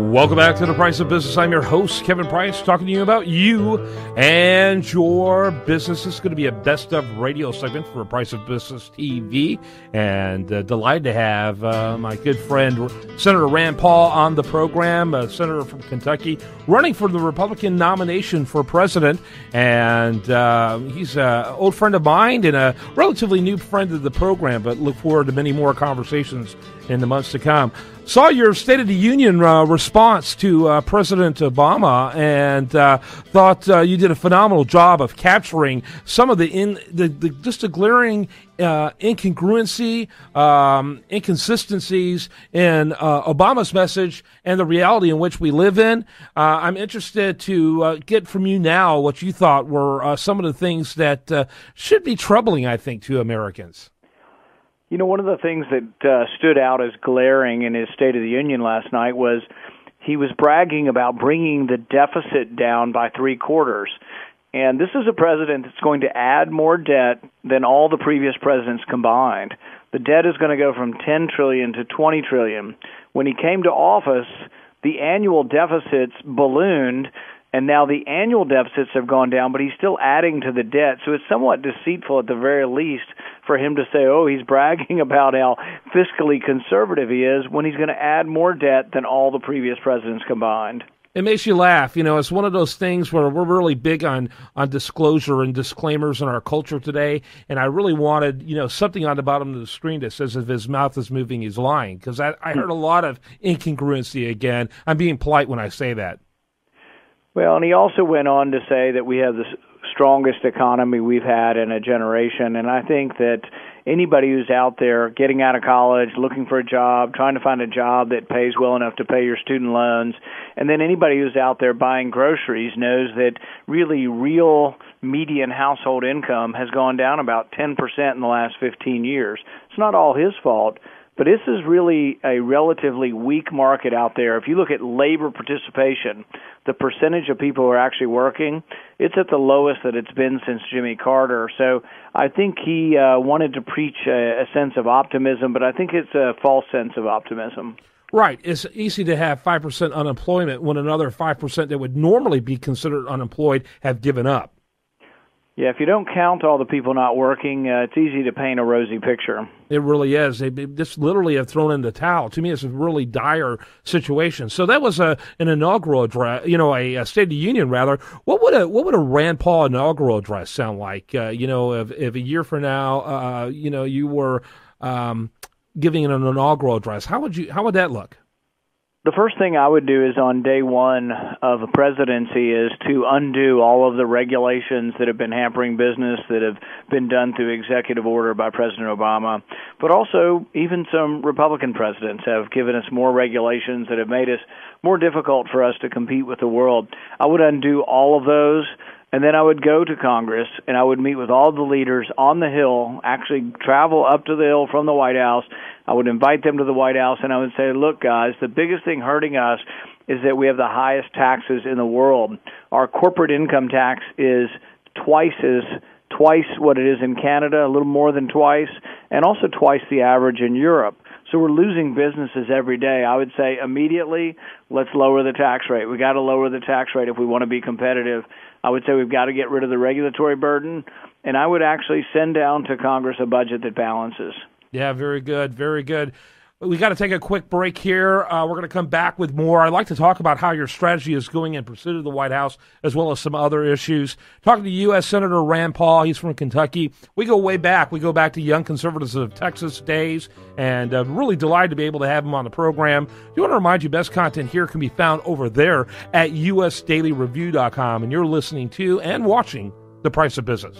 Welcome back to The Price of Business. I'm your host, Kevin Price, talking to you about you and your business. This is going to be a best of radio segment for Price of Business TV, and delighted to have my good friend Senator Rand Paul on the program, a senator from Kentucky, running for the Republican nomination for president, and he's an old friend of mine and a relatively new friend of the program, but look forward to many more conversations in the months to come. Saw your State of the Union response to President Obama, and thought you did a phenomenal job of capturing some of the glaring incongruency, inconsistencies in Obama's message and the reality in which we live in. I'm interested to get from you now what you thought were some of the things that should be troubling, I think, to Americans. You know, one of the things that stood out as glaring in his State of the Union last night was he was bragging about bringing the deficit down by 3/4. And this is a president that's going to add more debt than all the previous presidents combined. The debt is going to go from $10 trillion to $20 trillion. When he came to office, the annual deficits ballooned, and now the annual deficits have gone down, but he's still adding to the debt. So it's somewhat deceitful at the very least for him to say, oh, he's bragging about how fiscally conservative he is when he's going to add more debt than all the previous presidents combined. It makes you laugh. You know, it's one of those things where we're really big on disclosure and disclaimers in our culture today, and I really wanted, something on the bottom of the screen that says if his mouth is moving, he's lying, because I heard a lot of incongruency again. I'm being polite when I say that. Well, and he also went on to say that we have the strongest economy we've had in a generation, and I think that anybody who's out there getting out of college, looking for a job, trying to find a job that pays well enough to pay your student loans, and then anybody who's out there buying groceries knows that really real median household income has gone down about 10% in the last 15 years. It's not all his fault, but this is really a relatively weak market out there. If you look at labor participation, the percentage of people who are actually working, it's at the lowest that it's been since Jimmy Carter. So I think he wanted to preach a sense of optimism, but I think it's a false sense of optimism. Right. It's easy to have 5% unemployment when another 5% that would normally be considered unemployed have given up. Yeah, if you don't count all the people not working, it's easy to paint a rosy picture. It really is. They just literally have thrown in the towel. To me, it's a really dire situation. So that was an inaugural address, a State of the Union, rather. What would a Rand Paul inaugural address sound like? If a year from now, you were giving an inaugural address, how would that look? The first thing I would do is on day one of a presidency is to undo all of the regulations that have been hampering business that have been done through executive order by President Obama. But also, even some Republican presidents have given us more regulations that have made it more difficult for us to compete with the world. I would undo all of those. And then I would go to Congress, and I would meet with all the leaders on the Hill, actually travel up to the Hill from the White House. I would invite them to the White House, and I would say, look, guys, the biggest thing hurting us is that we have the highest taxes in the world. Our corporate income tax is twice what it is in Canada, a little more than twice, and also twice the average in Europe. So we're losing businesses every day. I would say immediately, let's lower the tax rate. We got to lower the tax rate if we want to be competitive. I would say we've got to get rid of the regulatory burden, and I would actually send down to Congress a budget that balances. Yeah, very good, very good. We got to take a quick break here. We're going to come back with more. I'd like to talk about how your strategy is going in pursuit of the White House, as well as some other issues. Talking to U.S. Senator Rand Paul. He's from Kentucky. We go way back. We go back to Young Conservatives of Texas days, and really delighted to be able to have him on the program. I want to remind you, best content here can be found over there at usdailyreview.com, and you're listening to and watching The Price of Business.